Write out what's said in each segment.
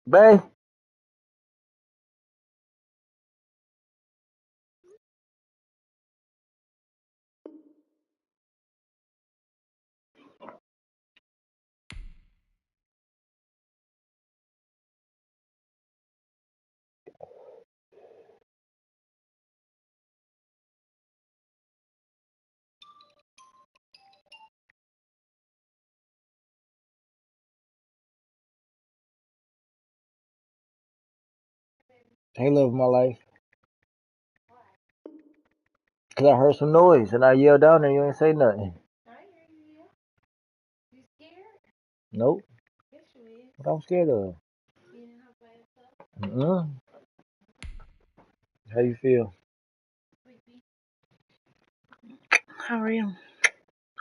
Bay, hey, love of my life. Cause I heard some noise and I yelled down there. You ain't say nothing. Nope. What I'm scared of? Mm-mm. How you feel? How are you?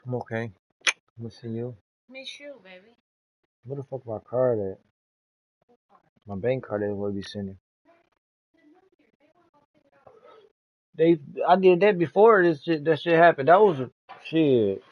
I'm okay. I'm missing you. Where the fuck my card at? My bank card ain't what be sending. I did that before that shit happened. That was shit.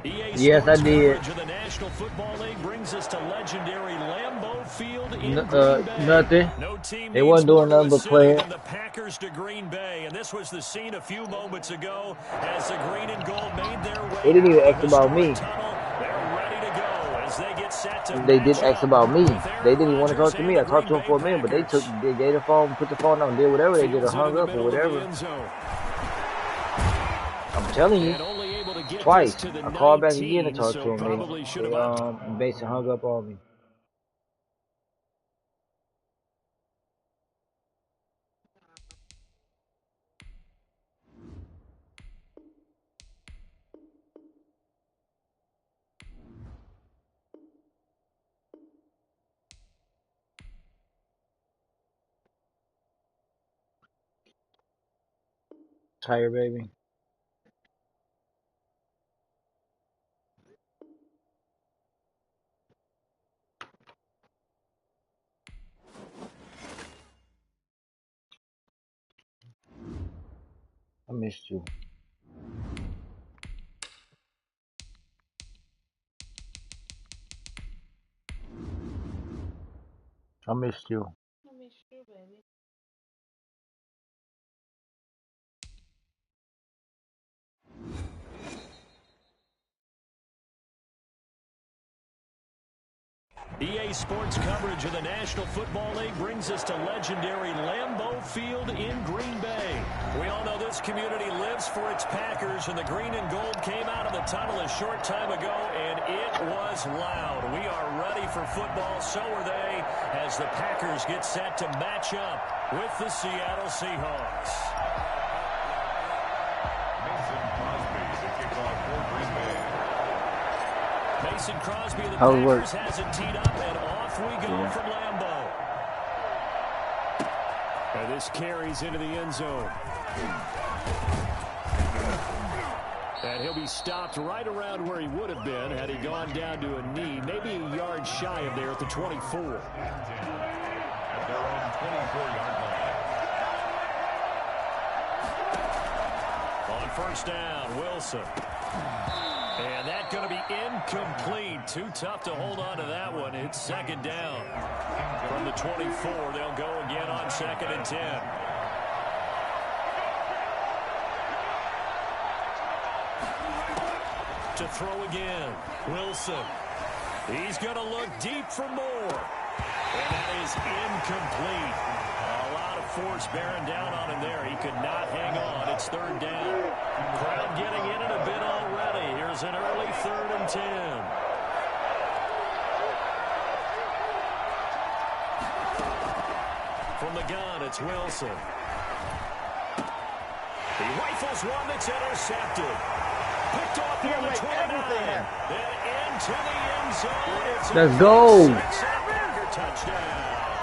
EA Yes, I Sports did. coverage of the National Football League brings us to legendary Lambeau Field in Green Bay. Nothing. No team They means wasn't more doing to nothing a but city playing. than the Packers to Green Bay, and this was the scene a few moments ago as the green and gold made their They way didn't out even of the ask about historic me. tunnel. They're ready to go as they get set to They match didn't ask up about me. with They Aaron didn't even want to Rodgers talk to and me. the I talked Green to them Bay for a minute, but Packers. they gave the phone, put the phone down, did whatever they did, or Fields it in hung the up or middle of the whatever. end zone. I'm telling you, And only able to get this twice. to the I called back again and 19, talked so to them. probably should They have opted. basically hung up on me. Tired, baby. I missed you. I missed you. EA Sports coverage of the National Football League brings us to legendary Lambeau Field in Green Bay. We all know this community lives for its Packers, and the green and gold came out of the tunnel a short time ago, and it was loud. We are ready for football, so are they, as the Packers get set to match up with the Seattle Seahawks. Mason Crosby of the How was work? Packers has it teed up, and off we go Yeah. from Lambeau. And this carries into the end zone. And he'll be stopped right around where he would have been had he gone down to a knee, maybe a yard shy of there at the 24. At their own 24-yard line. On first down, Wilson. And that's going to be incomplete. Too tough to hold on to that one. It's second down. From the 24, they'll go again on 2nd and 10. To throw again, Wilson. He's going to look deep for more. And that is incomplete. A lot of force bearing down on him there. He could not hang on. It's third down. Crowd getting in it a bit already. Here's an early 3rd and 10. From the gun, it's Wilson. He rifles one that's intercepted. Picked off near the 29. Then into the end zone. It's Let's go. Packer touchdown.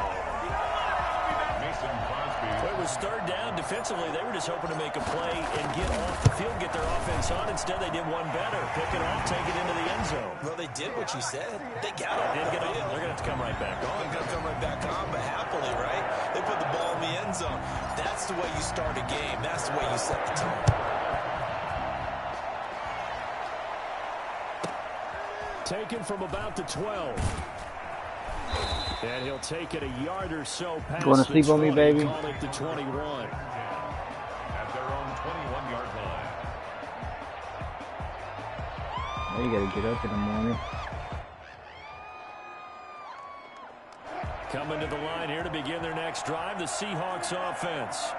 Mason Crosby. It was third down. Defensively, they were just hoping to make a play and get off the field, get their offense on. Instead, they did one better. Pick it off, take it into the end zone. Well, they did what you said. They got off the field. They're going to have to come right back on. They're going to come right back on, but happily, right? They put the ball in the end zone. That's the way you start a game. That's the way you set the tone. Taken from about the 12. And he'll take it a yard or so past Going to sleep on me, baby? Call it the 21. At their own 21-yard line. Now you gotta get up in the morning. Coming to the line here to begin their next drive, the Seahawks offense.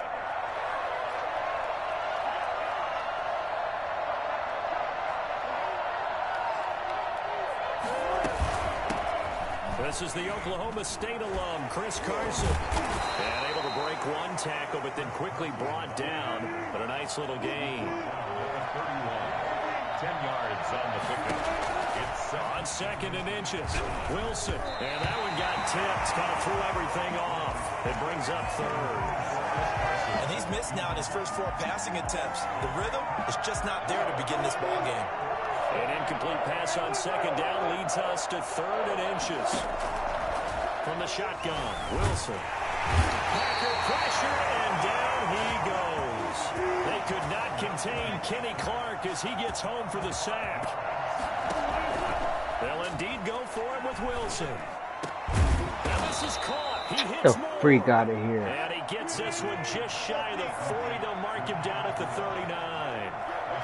This is the Oklahoma State alum, Chris Carson. And able to break one tackle, but then quickly brought down. But a nice little gain. 31. 10 yards on the pickup. It's on 2nd and inches. Wilson. And that one got tipped. Kind of threw everything off. It brings up 3rd. And he's missed now in his first 4 passing attempts. The rhythm is just not there to begin this ball game. An incomplete pass on 2nd down leads us to 3rd and inches. From the shotgun, Wilson. Packer pressure, and down he goes. They could not contain Kenny Clark as he gets home for the sack. They'll indeed go for it with Wilson. And this is caught. He hits more. Freak out of here. And he gets this one just shy of the 40. They'll mark him down at the 39.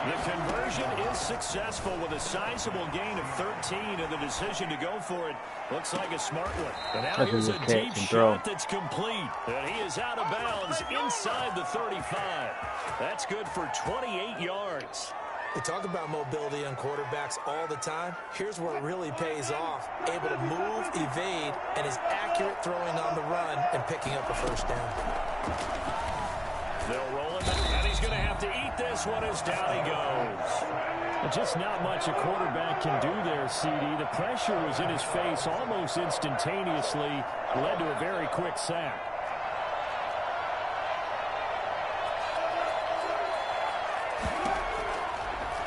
The conversion is successful with a sizable gain of 13, and the decision to go for it looks like a smart one. And now here's a deep shot that's complete. And he is out of bounds inside the 35. That's good for 28 yards. We talk about mobility on quarterbacks all the time. Here's where it really pays off. Able to move, evade, and is accurate throwing on the run and picking up a first down. They'll roll him, and he's going to have to eat this one as down he goes. Just not much a quarterback can do there, CD. The pressure was in his face almost instantaneously, led to a very quick sack.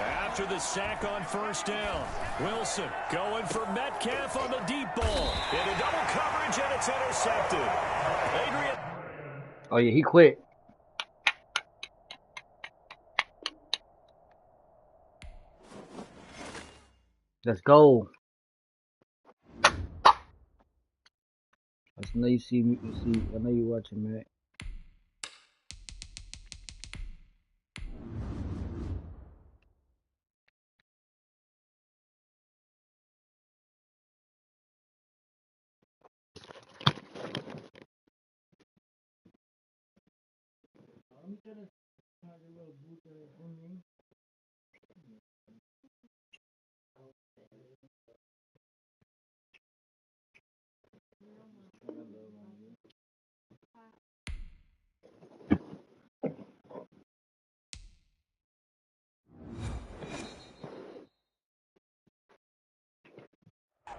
After the sack on 1st down, Wilson going for Metcalf on the deep ball. Into double coverage, and it's intercepted. Adrian. Oh, yeah, he quit. Let's go. I know you see me. I know you watching, Matt.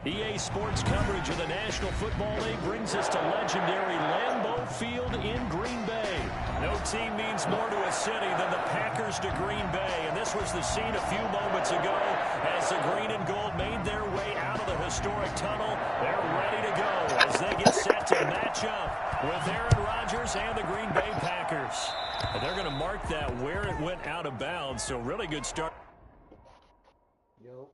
EA Sports coverage of the National Football League brings us to legendary Lambeau Field in Green Bay. No team means more to a city than the Packers to Green Bay, and this was the scene a few moments ago as the green and gold made their way out of the historic tunnel. They're ready to go as they get set to match up with Aaron Rodgers and the Green Bay Packers. And they're going to mark that where it went out of bounds, so really good start. Yo.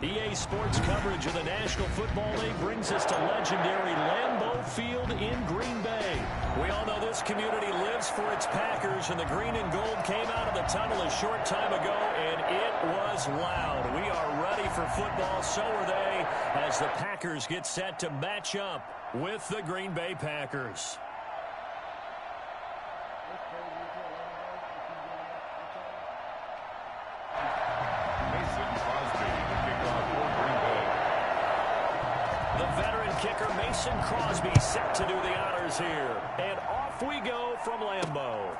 EA Sports coverage of the National Football League brings us to legendary Lambeau Field in Green Bay. We all know this community lives for its Packers, and the green and gold came out of the tunnel a short time ago, and it was loud. We are ready for football, so are they, as the Packers get set to match up with the Green Bay Packers. Kicker Mason Crosby set to do the honors here. And off we go from Lambeau.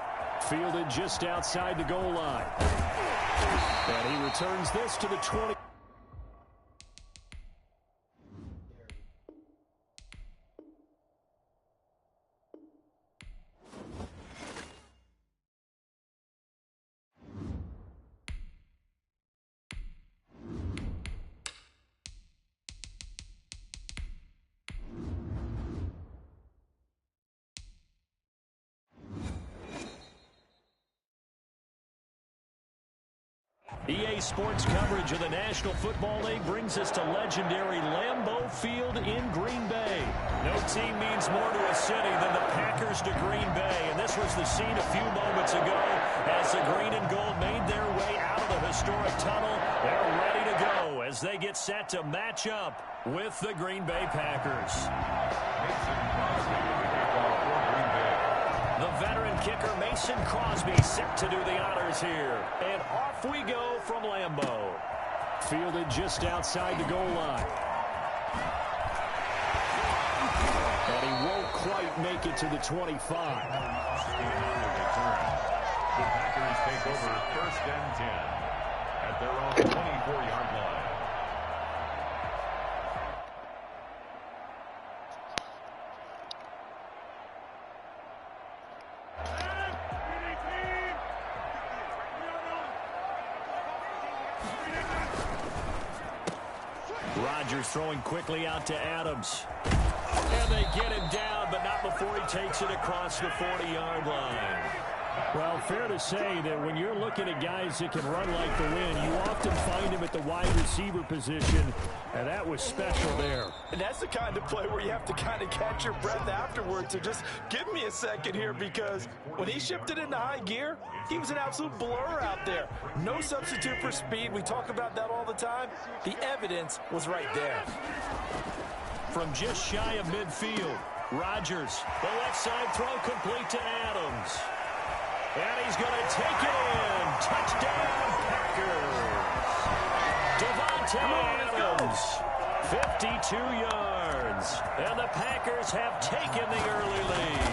Fielded just outside the goal line. And he returns this to the 20. EA Sports coverage of the National Football League brings us to legendary Lambeau Field in Green Bay. No team means more to a city than the Packers to Green Bay, and this was the scene a few moments ago as the green and gold made their way out of the historic tunnel. They're ready to go as they get set to match up with the Green Bay Packers. The veteran kicker Mason Crosby set to do the honors here. And off we go from Lambeau. Fielded just outside the goal line. And he won't quite make it to the 25. The Packers take over 1st and 10 at their own 24-yard line. Rodgers throwing quickly out to Adams. And they get him down, but not before he takes it across the 40-yard line. Well, fair to say that when you're looking at guys that can run like the wind, you often find him at the wide receiver position, and that was special there. And that's the kind of play where you have to kind of catch your breath afterwards. So just give me a second here, because when he shifted into high gear, he was an absolute blur out there. No substitute for speed. We talk about that all the time. The evidence was right there. From just shy of midfield, Rodgers, the left side throw complete to Adams. And he's going to take it in. Touchdown, Packers. Devontae Adams, 52 yards. And the Packers have taken the early lead.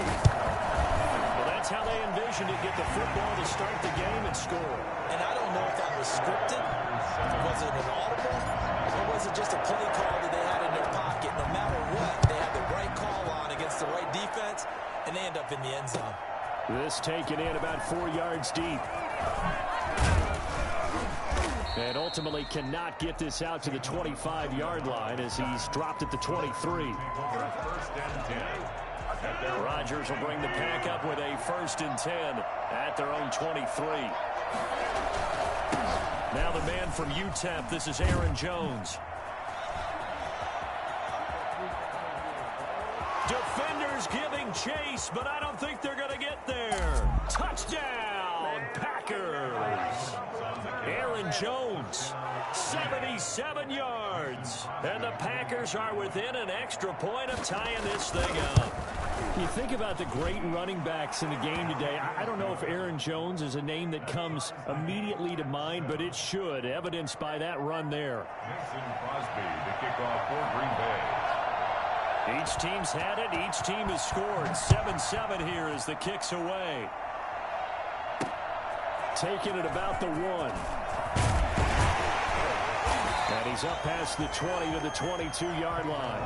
Well, that's how they envisioned it, get the football to start the game and score. And I don't know if that was scripted. Was it an audible? Or was it just a play call that they had in their pocket? No matter what, they had the right call on against the right defense, and they end up in the end zone. This taken in about 4 yards deep. And ultimately cannot get this out to the 25-yard line as he's dropped at the 23. Rodgers will bring the pack up with a 1st and 10 at their own 23. Now the man from UTEP, this is Aaron Jones. Defenders giving chase, but I don't think they're going to get there. Touchdown, Packers. Aaron Jones, 77 yards. And the Packers are within an extra point of tying this thing up. You think about the great running backs in the game today. I don't know if Aaron Jones is a name that comes immediately to mind, but it should, evidenced by that run there. Mason Crosby, the kickoff for Green Bay. Each team's had it. Each team has scored. 7-7 here as the kick's away. Taking it about the 1. And he's up past the 20 to the 22-yard line.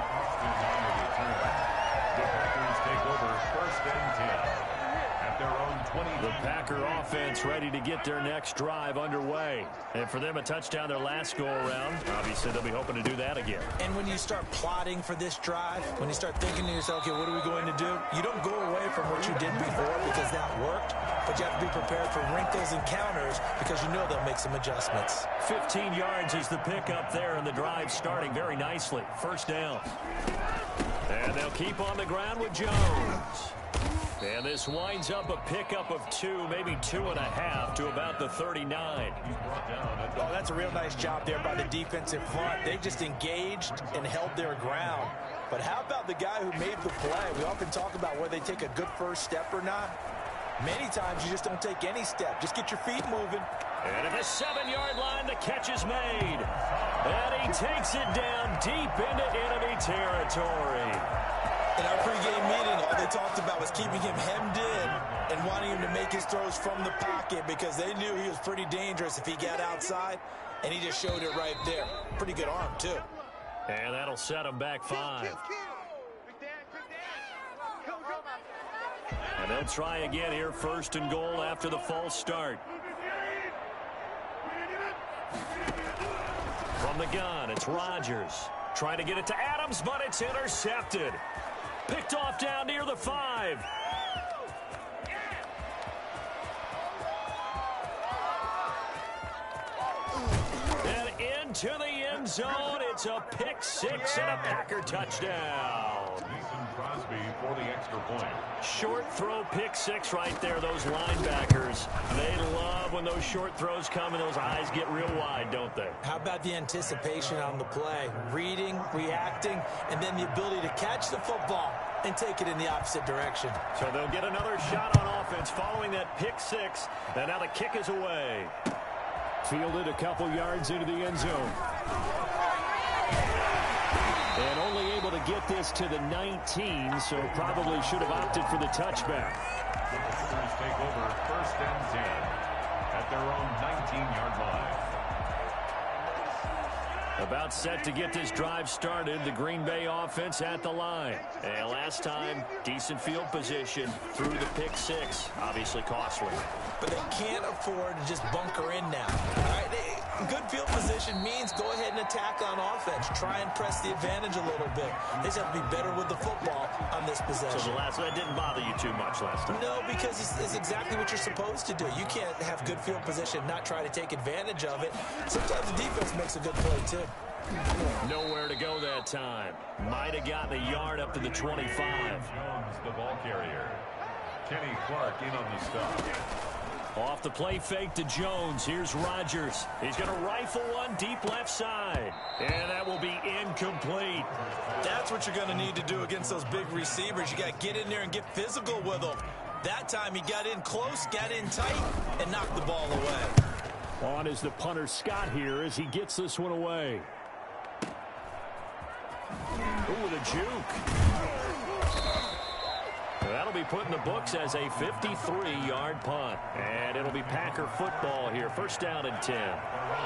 The Packers take over 1st and 10 at their own 20. The Packer offense ready to get their next drive underway. And for them, a touchdown their last go-around. Obviously, they'll be hoping to do that again. And when you start plotting for this drive, when you start thinking to yourself, okay, what are we going to do? You don't go away from what you did before because that worked, but you have to be prepared for wrinkles and counters because you know they'll make some adjustments. 15 yards is the pickup there, and the drive starting very nicely. First down. And they'll keep on the ground with Jones. And this winds up a pickup of 2, maybe 2.5 to about the 39. Oh, that's a real nice job there by the defensive front. They just engaged and held their ground. But how about the guy who made the play? We often talk about whether they take a good first step or not. Many times you just don't take any step. Just get your feet moving. And at the 7-yard line, the catch is made. And he takes it down deep into enemy territory. In our pregame meeting, all they talked about was keeping him hemmed in and wanting him to make his throws from the pocket because they knew he was pretty dangerous if he got outside, and he just showed it right there. Pretty good arm, too. And that'll set him back 5. And they'll try again here, 1st and goal after the false start. From the gun, it's Rodgers. Trying to get it to Adams, but it's intercepted. Picked off down near the 5. And into the end zone. It's a pick 6 and a Packer touchdown. Crosby for the extra point. Short throw, pick 6 right there. Those linebackers, they love when those short throws come and those eyes get real wide, don't they? How about the anticipation on the play? Reading, reacting, and then the ability to catch the football and take it in the opposite direction. So they'll get another shot on offense following that pick 6. And now the kick is away. Fielded a couple yards into the end zone. And only able to get this to the 19, so probably should have opted for the touchback. The Packers take over 1st and 10 at their own 19-yard line. About set to get this drive started, the Green Bay offense at the line. And last time, decent field position through the pick 6. Obviously costly. But they can't afford to just bunker in now. All right, good field position means go ahead and attack on offense. Try and press the advantage a little bit. They just have to be better with the football on this possession. So that didn't bother you too much last time? No, because it's exactly what you're supposed to do. You can't have good field position and not try to take advantage of it. Sometimes the defense makes a good play, too. Nowhere to go that time. Might have gotten a yard up to the 25. Jones, the ball carrier. Kenny Clark in on the stop. Off the play fake to Jones. Here's Rodgers. He's going to rifle one deep left side. And that will be incomplete. That's what you're going to need to do against those big receivers. You got to get in there and get physical with them. That time he got in close, got in tight, and knocked the ball away. On is the punter Scott here as he gets this one away. Ooh, the juke. That'll be put in the books as a 53-yard punt. And it'll be Packer football here. 1st down and 10.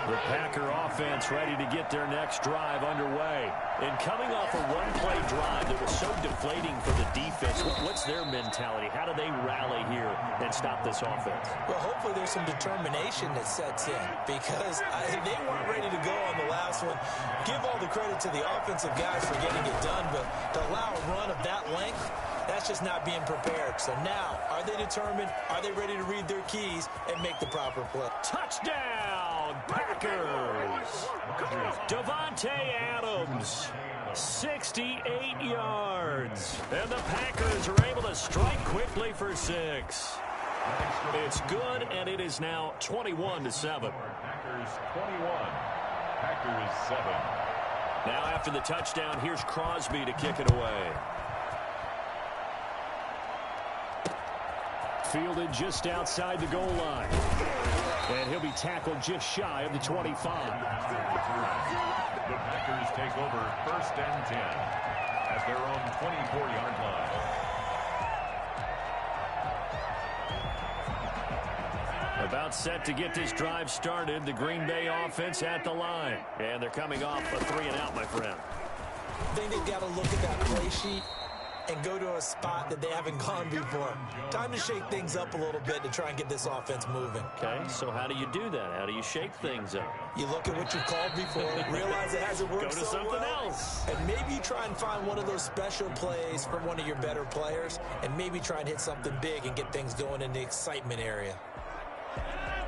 The Packer offense ready to get their next drive underway. And coming off a one-play drive that was so deflating for the defense, what's their mentality? How do they rally here and stop this offense? Well, hopefully there's some determination that sets in because they weren't ready to go on the last one. Give all the credit to the offensive guys for getting it done, but to allow a run of that length, that's just not being prepared. So now, are they determined? Are they ready to read their keys and make the proper play? Touchdown, Packers! Davante Adams, 68 yards. And the Packers are able to strike quickly for 6. It's good, and it is now 21-7. Packers 21, Packers 7. Now after the touchdown, here's Crosby to kick it away. Fielded just outside the goal line. And he'll be tackled just shy of the 25. The Packers take over 1st and 10 at their own 24-yard line. About set to get this drive started, the Green Bay offense at the line. And they're coming off a 3-and-out, my friend. I think they've got to look at that play sheet and go to a spot that they haven't gone before. Time to shake things up a little bit to try and get this offense moving. Okay, so how do you do that? How do you shake things up? You look at what you've called before, realize it hasn't worked Go to so something well, else. and maybe you try and find one of those special plays from one of your better players, and maybe try and hit something big and get things going in the excitement area.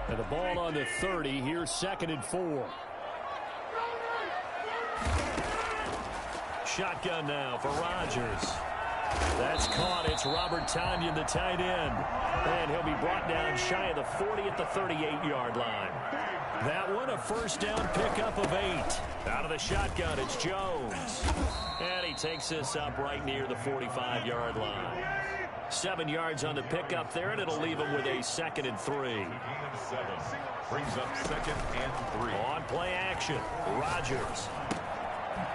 And the ball on the 30. Here's 2nd and 4. Shotgun now for Rodgers. That's caught. It's Robert Tonyan, the tight end. And he'll be brought down shy of the 40 at the 38-yard line. That one, a first down pickup of 8. Out of the shotgun, it's Jones. And he takes this up right near the 45-yard line. 7 yards on the pickup there, and it'll leave him with a 2nd and 3. Brings up 2nd and 3. On play action, Rodgers.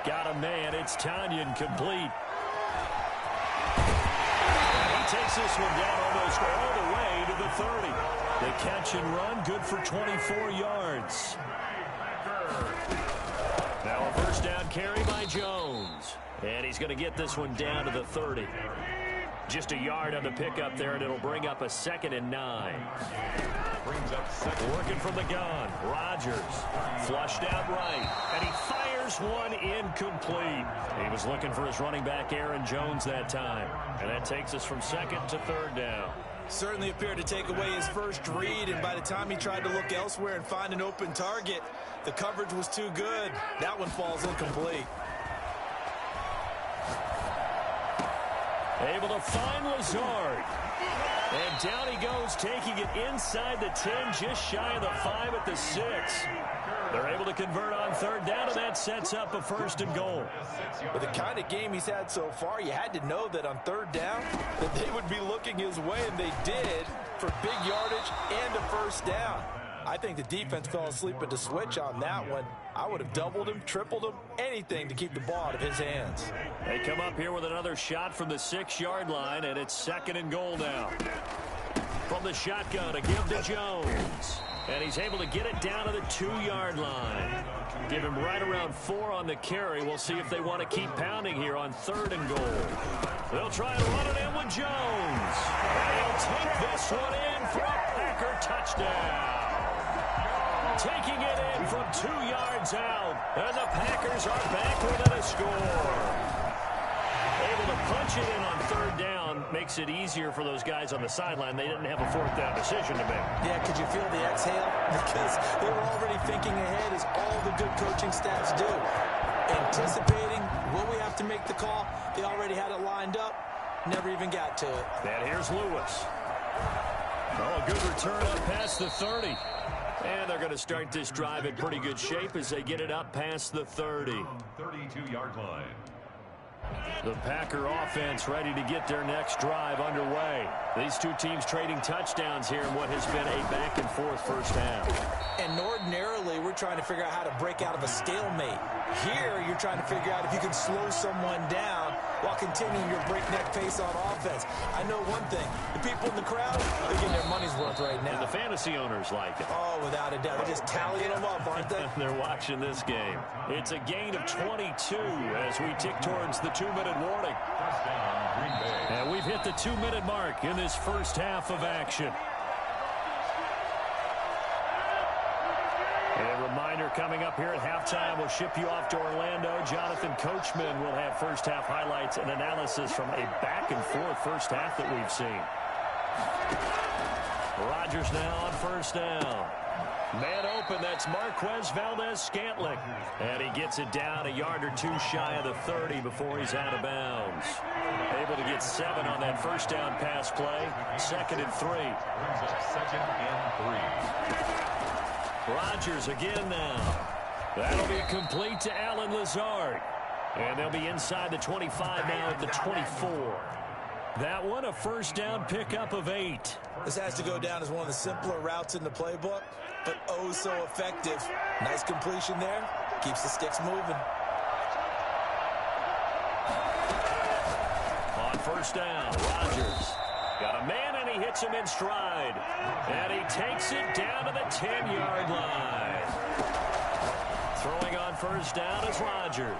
Got a man. It's Tonyan complete. He takes this one down almost all the way to the 30. The catch and run, good for 24 yards. Now a first down carry by Jones. And he's going to get this one down to the 30. Just a yard on the pickup there, and it'll bring up a 2nd and 9. Brings up 2nd. Working from the gun. Rodgers flushed out right, and he fires one incomplete. He was looking for his running back, Aaron Jones, that time. And that takes us from 2nd to 3rd down. Certainly appeared to take away his first read, and by the time he tried to look elsewhere and find an open target, the coverage was too good. That one falls incomplete. Able to find Lazard. And down he goes, taking it inside the 10, just shy of the 5 at the 6. They're able to convert on 3rd down, and that sets up a 1st and goal. With the kind of game he's had so far, you had to know that on 3rd down that they would be looking his way, and they did, for big yardage and a 1st down. I think the defense fell asleep at the switch on that one. I would have doubled him, tripled him, anything to keep the ball out of his hands. They come up here with another shot from the 6-yard line, and it's 2nd and goal now. From the shotgun, a give to Jones. And he's able to get it down to the 2-yard line. Give him right around 4 on the carry. We'll see if they want to keep pounding here on 3rd and goal. They'll try to run it in with Jones. And he'll take this one in for a Packer touchdown. Taking it in from 2 yards out. And the Packers are back within a score. Able to punch it in on 3rd down makes it easier for those guys on the sideline. They didn't have a 4th down decision to make. Yeah, could you feel the exhale? Because they were already thinking ahead, as all the good coaching staffs do. Anticipating, will we have to make the call? They already had it lined up. Never even got to it. And here's Lewis. Oh, a good return up past the 30. And they're going to start this drive in pretty good shape as they get it up past the 30. 32-yard line. The Packer offense ready to get their next drive underway. These two teams trading touchdowns here in what has been a back-and-forth first half. And ordinarily, we're trying to figure out how to break out of a stalemate. Here, you're trying to figure out if you can slow someone down while continuing your breakneck pace on offense. I know one thing. The people in the crowd, they're getting their money's worth right now. And the fantasy owners like it. Oh, without a doubt. They're just tallying them up, aren't they? They're watching this game. It's a gain of 22 as we tick towards the 2-minute warning. And we've hit the 2-minute mark in this first half of action. A reminder coming up here at halftime, we'll ship you off to Orlando. Jonathan Coachman will have first half highlights and analysis from a back-and-forth first half that we've seen. Rodgers now on 1st down. Man open, that's Marquez Valdez-Scantling. And he gets it down a yard or 2 shy of the 30 before he's out of bounds. Able to get 7 on that first down pass play. 2nd and 3. 2nd and 3. Rodgers again now. That'll be complete to Alan Lazard. And they'll be inside the 25 now at the 24. That one, a first down pickup of 8. This has to go down as one of the simpler routes in the playbook, but oh so effective. Nice completion there. Keeps the sticks moving. On 1st down, Rodgers got a man, and he hits him in stride. And he takes it down to the 10-yard line. Throwing on first down is Rodgers.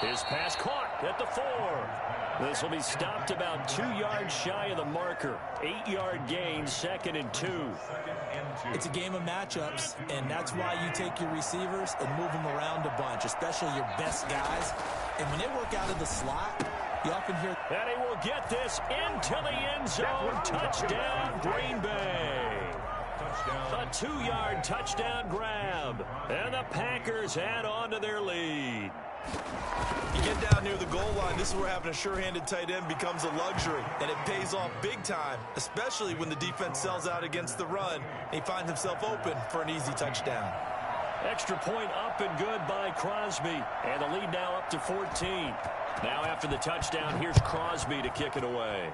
His pass caught at the 4. This will be stopped about 2 yards shy of the marker. 8-yard gain, 2nd and 2. It's a game of matchups, and that's why you take your receivers and move them around a bunch, especially your best guys. And when they work out of the slot, you often hear... And he will get this into the end zone. Touchdown, Green Bay. A 2-yard touchdown grab. And the Packers add on to their lead. You get down near the goal line, this is where having a sure-handed tight end becomes a luxury, and it pays off big time, especially when the defense sells out against the run, and he finds himself open for an easy touchdown. Extra point up and good by Crosby, and the lead now up to 14. Now after the touchdown, here's Crosby to kick it away.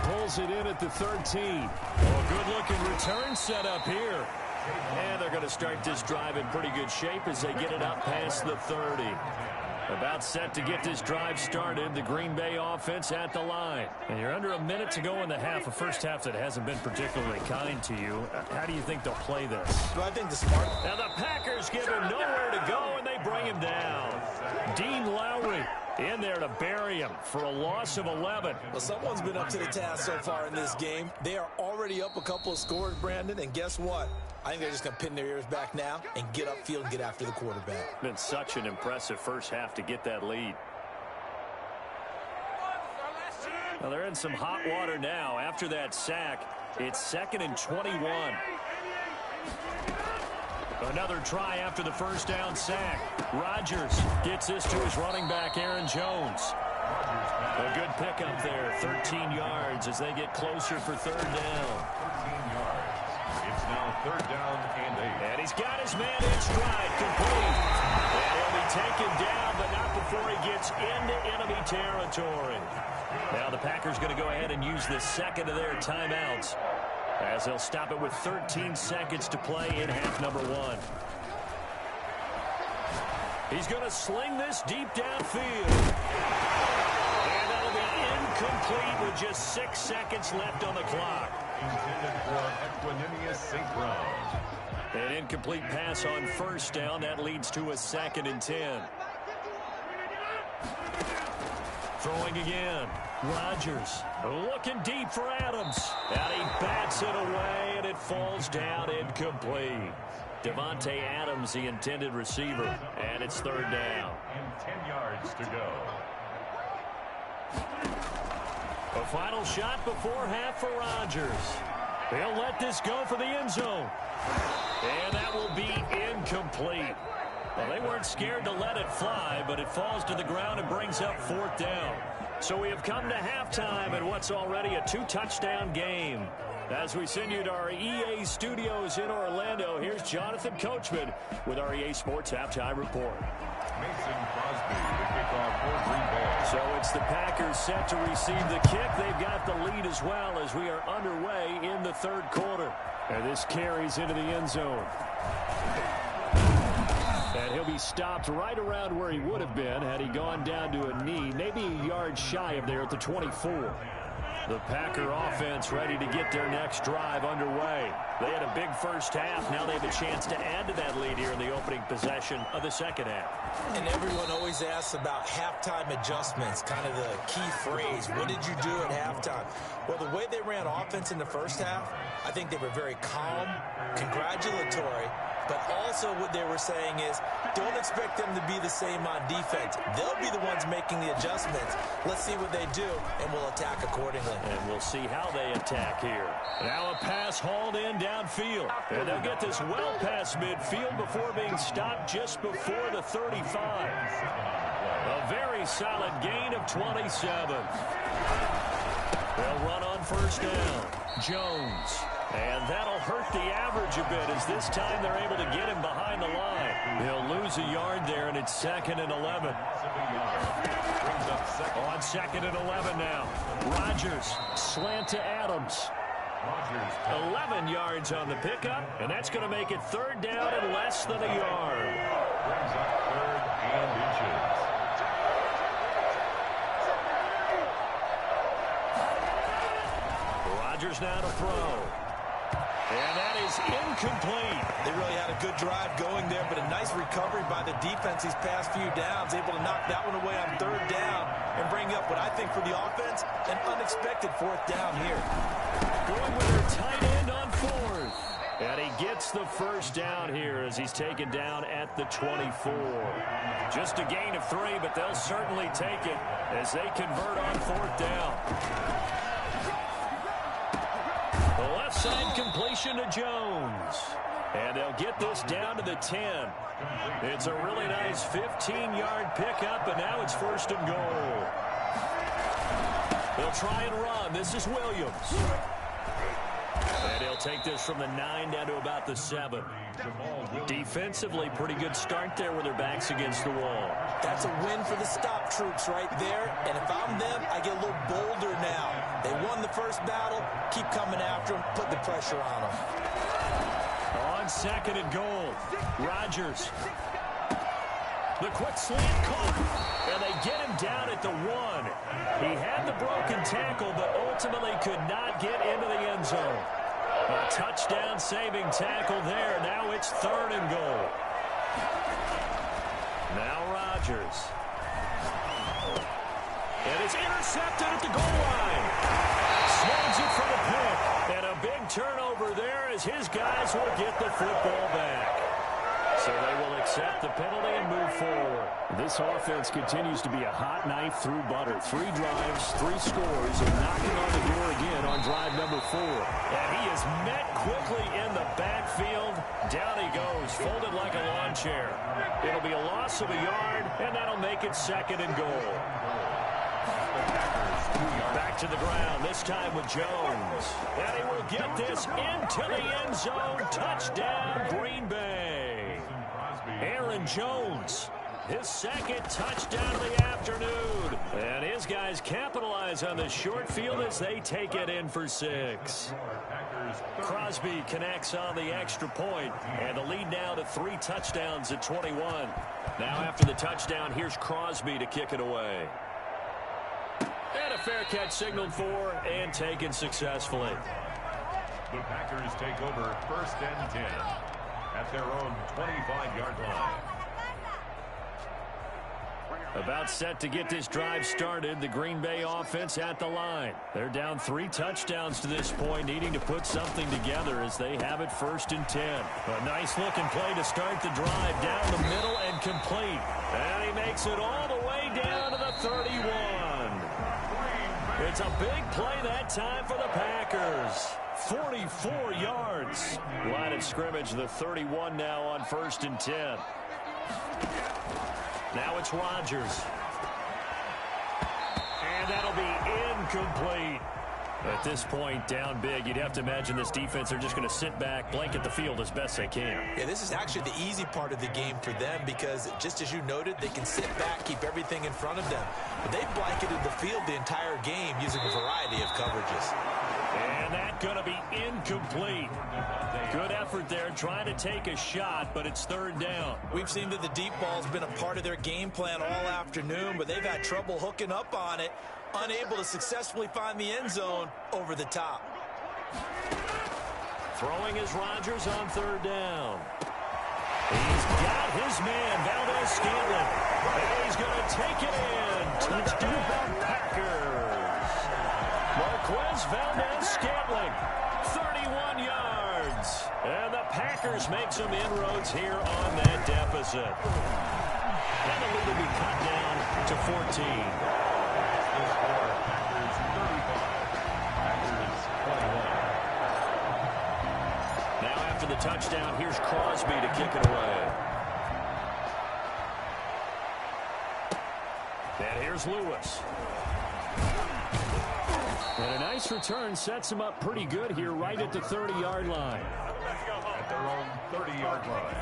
Pulls it in at the 13. Oh, good-looking return set up here. And they're going to start this drive in pretty good shape as they get it up past the 30. About set to get this drive started. The Green Bay offense at the line. And you're under a minute to go in the half, a first half that hasn't been particularly kind to you. How do you think they'll play this? Well, I think the smart... Now the Packers give him nowhere to go, and they bring him down. Dean Lowry in there to bury him for a loss of 11. Well, someone's been up to the task so far in this game. They are already up a couple of scores, Brandon, and guess what? I think they're just going to pin their ears back now and get upfield and get after the quarterback. Been such an impressive first half to get that lead. Well, they're in some hot water now. After that sack, it's 2nd and 21. Another try after the first down sack. Rodgers gets this to his running back, Aaron Jones. A good pickup there, 13 yards as they get closer for 3rd down. 13 yards. It's now 3rd down and 8. And he's got his man in stride, complete. And he'll be taken down, but not before he gets into enemy territory. Now the Packers going to go ahead and use the second of their timeouts, as they'll stop it with 13 seconds to play in half number 1. He's going to sling this deep downfield. And that'll be incomplete with just 6 seconds left on the clock. Intended for Equanimeous St. Brown. An incomplete pass on first down. That leads to a 2nd and 10. Throwing again. Rodgers looking deep for Adams. And he bats it away, and it falls down incomplete. Devontae Adams, the intended receiver, and it's 3rd down. And 10 yards to go. A final shot before half for Rodgers. He'll let this go for the end zone. And that will be incomplete. Well, they weren't scared to let it fly, but it falls to the ground and brings up 4th down. So we have come to halftime in what's already a 2-touchdown game. As we send you to our EA studios in Orlando, here's Jonathan Coachman with our EA Sports Halftime Report. Mason Crosby, the kickoff for Green Bay. So it's the Packers set to receive the kick. They've got the lead as well as we are underway in the 3rd quarter. And this carries into the end zone. And he'll be stopped right around where he would have been had he gone down to a knee, maybe a yard shy of there at the 24. The Packer offense ready to get their next drive underway. They had a big first half. Now they have a chance to add to that lead here in the opening possession of the second half. And everyone always asks about halftime adjustments, kind of the key phrase. What did you do at halftime? Well, the way they ran offense in the first half, I think they were very calm, congratulatory, but also what they were saying is don't expect them to be the same on defense. They'll be the ones making the adjustments. Let's see what they do, and we'll attack accordingly. And we'll see how they attack here. Now a pass hauled in downfield. And they'll get this well past midfield before being stopped just before the 35. A very solid gain of 27. They'll run on first down. Jones. And that'll hurt the average a bit as this time they're able to get him behind the line. He'll lose a yard there, and it's 2nd and 11. On 2nd and 11 now. Rodgers, slant to Adams. 11 yards on the pickup, and that's going to make it 3rd down and less than a yard. Brings up 3rd and inches. Rodgers now to throw. And that is incomplete. They really had a good drive going there, but a nice recovery by the defense these past few downs, able to knock that one away on third down and bring up what I think for the offense, an unexpected fourth down here. Going with their tight end on fourth. And he gets the first down here as he's taken down at the 24. Just a gain of 3, but they'll certainly take it as they convert on fourth down. The left side completion to Jones. And they'll get this down to the 10. It's a really nice 15-yard pickup, and now it's first and goal. They'll try and run. This is Williams. And he'll take this from the 9 down to about the 7. Defensively, pretty good start there with their backs against the wall. That's a win for the stop troops right there. And if I'm them, I get a little bolder now. They won the first battle. Keep coming after them. Put the pressure on them. On second and goal, Rodgers. The quick slant caught, and they get him down at the 1. He had the broken tackle, but ultimately could not get into the end zone. A touchdown-saving tackle there. Now it's third and goal. Now Rodgers. And it's intercepted at the goal line. Snags it for the pick. And a big turnover there as his guys will get the football back. So they will accept the penalty and move forward. This offense continues to be a hot knife through butter. 3 drives, 3 scores, and knocking on the door again on drive number 4. And he is met quickly in the backfield. Down he goes, folded like a lawn chair. It'll be a loss of a yard, and that'll make it second and goal. Back to the ground, this time with Jones. And he will get this into the end zone. Touchdown, Green Bay. Aaron Jones, his second touchdown of the afternoon. And his guys capitalize on the short field as they take it in for 6. Crosby connects on the extra point, and the lead now to 3 touchdowns at 21. Now after the touchdown, here's Crosby to kick it away. And a fair catch signaled for and taken successfully. The Packers take over first and 10 at their own 25-yard line. About set to get this drive started, the Green Bay offense at the line. They're down 3 touchdowns to this point, needing to put something together as they have it first and 10. A nice-looking play to start the drive down the middle and complete. And he makes it all the way down to the 31. It's a big play that time for the Packers. 44 yards. Line of scrimmage, the 31 now on first and 10. Now it's Rodgers. And that'll be incomplete. At this point, down big, you'd have to imagine this defense are just going to sit back, blanket the field as best they can. Yeah, this is actually the easy part of the game for them because, just as you noted, they can sit back, keep everything in front of them. But they've blanketed the field the entire game using a variety of coverages. And that's going to be incomplete. Good effort there, trying to take a shot, but it's third down. We've seen that the deep ball's been a part of their game plan all afternoon, but they've had trouble hooking up on it, unable to successfully find the end zone over the top. Throwing is Rodgers on third down. He's got his man, Valdez-Scantling. And he's going to take it in. Touchdown, Packers. Marquez Valdez-Scantling, 31 yards. And the Packers make some inroads here on that deficit. And the lead will be cut down to 14. The touchdown, here's Crosby to kick it away. And here's Lewis. And a nice return sets him up pretty good here right at the 30-yard line. At their own 30-yard line.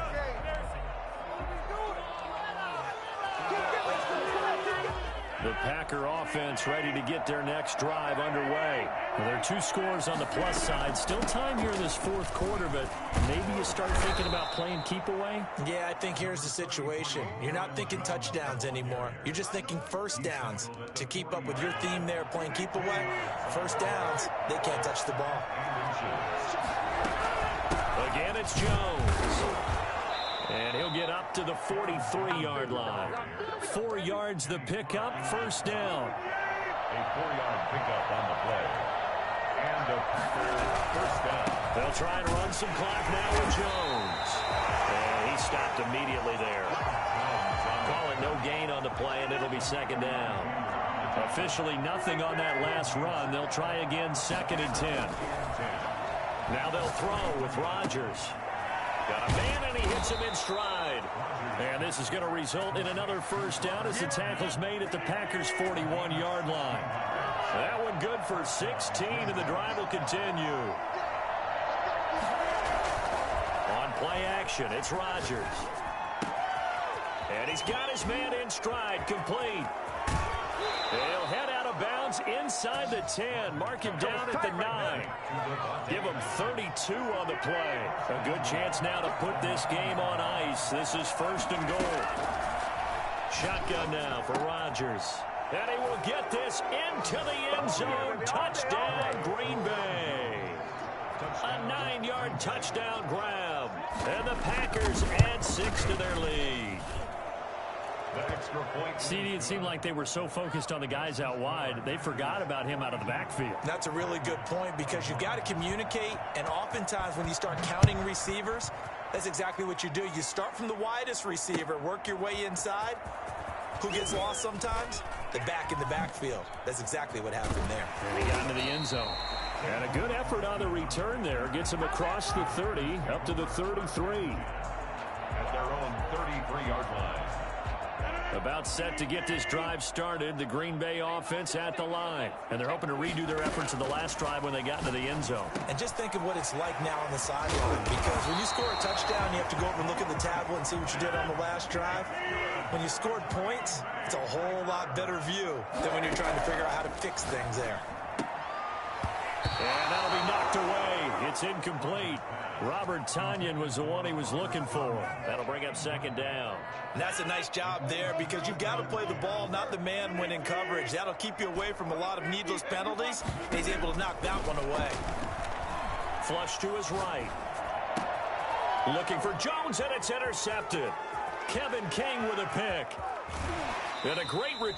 The Packer offense ready to get their next drive underway. Well, there are 2 scores on the plus side. Still time here in this fourth quarter, but maybe you start thinking about playing keep away? Yeah, I think here's the situation. You're not thinking touchdowns anymore. You're just thinking first downs. To keep up with your theme there, playing keep away, first downs, they can't touch the ball. Again, it's Jones. And he'll get up to the 43-yard line. 4 yards the pickup, first down. A 4-yard pickup on the play. And a first down. They'll try and run some clock now with Jones. And he stopped immediately there. Call it no gain on the play, and it'll be second down. Officially nothing on that last run. They'll try again, 2nd and 10. Now they'll throw with Rodgers. Got a man, and he hits him in stride. And this is going to result in another first down as the tackle's made at the Packers' 41-yard line. That one good for 16, and the drive will continue. On play action, it's Rodgers. And he's got his man in stride, complete. He'll head out of bounds inside the 10. Mark him down at the 9. Give him 32 on the play. A good chance now to put this game on ice. This is 1st and goal. Shotgun now for Rodgers. And he will get this into the end zone. Touchdown, Green Bay. A 9-yard touchdown grab. And the Packers add 6 to their lead. CD, it seemed like they were so focused on the guys out wide, they forgot about him out of the backfield. That's a really good point because you've got to communicate, and oftentimes when you start counting receivers, that's exactly what you do. You start from the widest receiver, work your way inside. Who gets lost sometimes? The back in the backfield. That's exactly what happened there. And he got into the end zone. And a good effort on the return there. Gets him across the 30, up to the 33. At their own 33-yard line. About set to get this drive started. The Green Bay offense at the line. And they're hoping to redo their efforts in the last drive when they got into the end zone. And just think of what it's like now on the sideline. Because when you score a touchdown, you have to go over and look at the tablet and see what you did on the last drive. When you scored points, it's a whole lot better view than when you're trying to figure out how to fix things there. And that'll be knocked away. It's incomplete. Robert Tonyan was the one he was looking for. That'll bring up 2nd down. And that's a nice job there because you've got to play the ball, not the man when in coverage. That'll keep you away from a lot of needless penalties. And he's able to knock that one away. Flush to his right. Looking for Jones, and it's intercepted. Kevin King with a pick. And a great return.